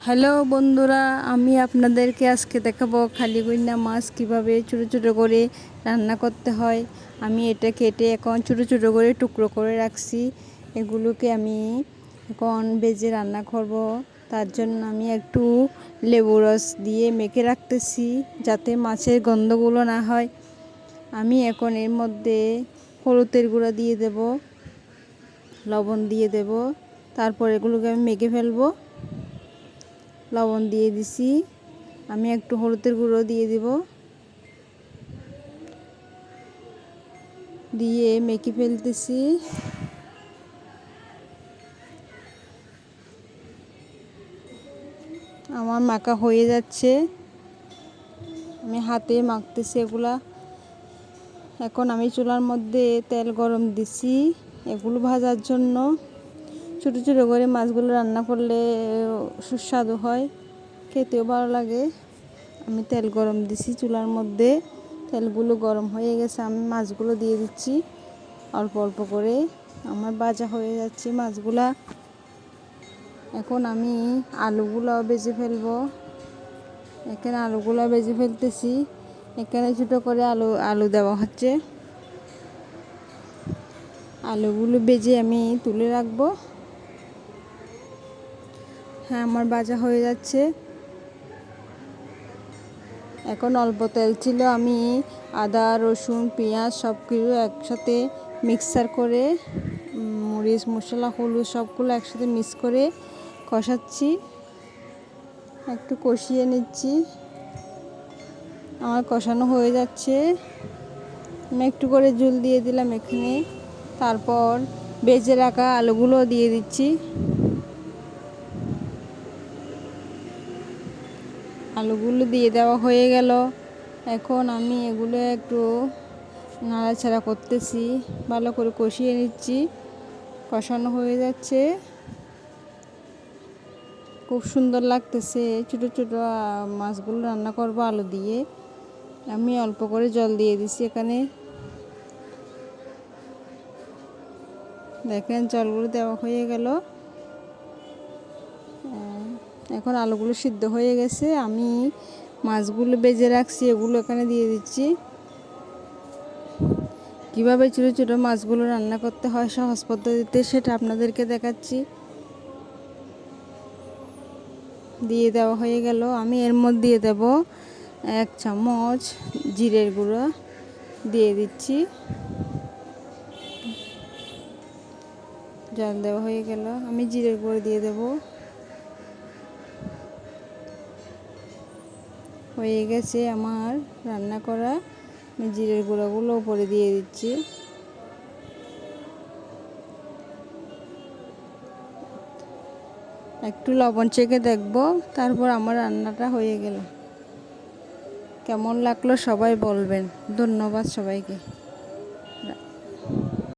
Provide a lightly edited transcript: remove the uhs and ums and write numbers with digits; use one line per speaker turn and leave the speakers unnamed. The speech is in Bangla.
হ্যালো বন্ধুরা, আমি আপনাদেরকে আজকে দেখাবো খালি গইনা মাছ কিভাবে ছোট ছোট করে রান্না করতে হয়। আমি এটা কেটে এখন ছোট ছোট করে টুকরো করে রাখছি। এগুলোকে আমি এখন ভেজে রান্না করব। তার জন্য আমি একটু লেবু রস দিয়ে মেখে রাখতেছি যাতে মাছের গন্ধগুলো না হয়। আমি এখন এর মধ্যে হলুদের গুঁড়া দিয়ে দেব, লবণ দিয়ে দেব, তারপর এগুলোকে আমি মেখে ফেলবো। লবণ দিয়ে দিছি, আমি একটু হলুদের গুঁড়ো দিয়ে দিব, দিয়ে মেখে ফেলতেছি। আমার মাখা হয়ে যাচ্ছে, আমি হাতে মাখতেছি এগুলা। এখন আমি চুলার মধ্যে তেল গরম দিছি এগুলো ভাজার জন্য। ছোটো ছোটো করে মাছগুলো রান্না করলে সুস্বাদু হয়, খেতেও ভালো লাগে। আমি তেল গরম দিছি চুলার মধ্যে, তেলগুলো গরম হয়ে গেছে, আমি মাছগুলো দিয়ে দিচ্ছি অল্প অল্প করে। আমার ভাজা হয়ে যাচ্ছে মাছগুলা। এখন আমি আলুগুলো ভেজে ফেলবো। এখানে আলুগুলো ভেজে ফেলতেছি, এখানে ছোটো করে আলু দেওয়া হচ্ছে। আলুগুলো ভেজে আমি তুলে রাখবো। হ্যাঁ, আমার ভাজা হয়ে যাচ্ছে। এখন অল্প তেল ছিল, আমি আদা রসুন পেঁয়াজ সব কিছু একসাথে মিক্সার করে, মরিচ মশলা হলুদ সবগুলো একসাথে মিক্স করে কষাচ্ছি, একটু কষিয়ে নিচ্ছি। আমার কষানো হয়ে যাচ্ছে, আমি একটু করে ঝোল দিয়ে দিলাম এখানে। তারপর ভেজে রাখা আলুগুলো দিয়ে দিচ্ছি। আলুগুলো দিয়ে দেওয়া হয়ে গেল। এখন আমি এগুলো একটু নাড়াচাড়া করতেছি, ভালো করে কষিয়ে নিচ্ছি। কষানো হয়ে যাচ্ছে, খুব সুন্দর লাগতেছে। ছোটো ছোটো মাছগুলো রান্না করবো আলু দিয়ে। আমি অল্প করে জল দিয়ে দিছি এখানে, দেখেন জলগুলো দেওয়া হয়ে গেল। এখন আলুগুলো সিদ্ধ হয়ে গেছে, আমি মাছগুলো ভেজে রাখছি এগুলো এখানে দিয়ে দিচ্ছি। কীভাবে ছোটো ছোটো মাছগুলো রান্না করতে হয় সহজ পদ্ধতিতে সেটা আপনাদেরকে দেখাচ্ছি। দিয়ে দেওয়া হয়ে গেল। আমি এর মধ্যে দিয়ে দেব 1 চামচ জিরের গুঁড়ো দিয়ে দিচ্ছি। জল দেওয়া হয়ে গেল, আমি জিরের গুঁড়ো দিয়ে দেব। হয়ে গেছে আমার রান্না করা। আমি জিরের গুঁড়োগুলো উপরে দিয়ে দিচ্ছি। একটু লবণ চেখে দেখব, তারপর আমার রান্নাটা হয়ে গেল। কেমন লাগলো সবাই বলবেন। ধন্যবাদ সবাইকে।